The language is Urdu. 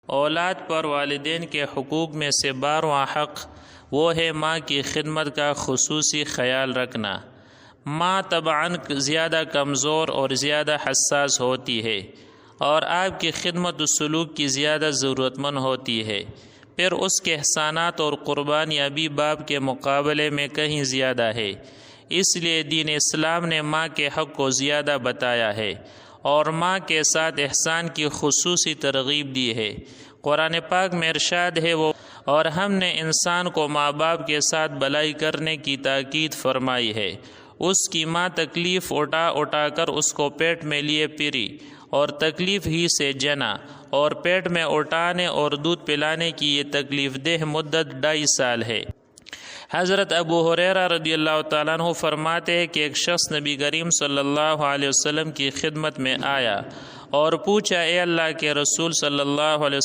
اولاد پر والدین کے حقوق میں سے 12واں حق وہ ہے ماں کی خدمت کا خصوصی خیال رکھنا۔ ماں طبعاً زیادہ کمزور اور زیادہ حساس ہوتی ہے اور آپ کی خدمت و سلوک کی زیادہ ضرورت مند ہوتی ہے، پھر اس کے احسانات اور قربانیاں بھی باپ کے مقابلے میں کہیں زیادہ ہے۔ اس لیے دین اسلام نے ماں کے حق کو زیادہ بتایا ہے اور ماں کے ساتھ احسان کی خصوصی ترغیب دی ہے۔ قرآن پاک میں ارشاد ہے اور ہم نے انسان کو ماں باپ کے ساتھ بھلائی کرنے کی تاکید فرمائی ہے۔ اس کی ماں تکلیف اٹھا اٹھا کر اس کو پیٹ میں لیے پھری اور تکلیف ہی سے جنا، اور پیٹ میں اٹھانے اور دودھ پلانے کی یہ تکلیف دہ مدت 2.5 سال ہے۔ حضرت ابو ہریرہ رضی اللہ تعالیٰ عنہ فرماتے ہیں کہ ایک شخص نبی کریم صلی اللہ علیہ وسلم کی خدمت میں آیا اور پوچھا، اے اللہ کے رسول صلی اللہ علیہ وسلم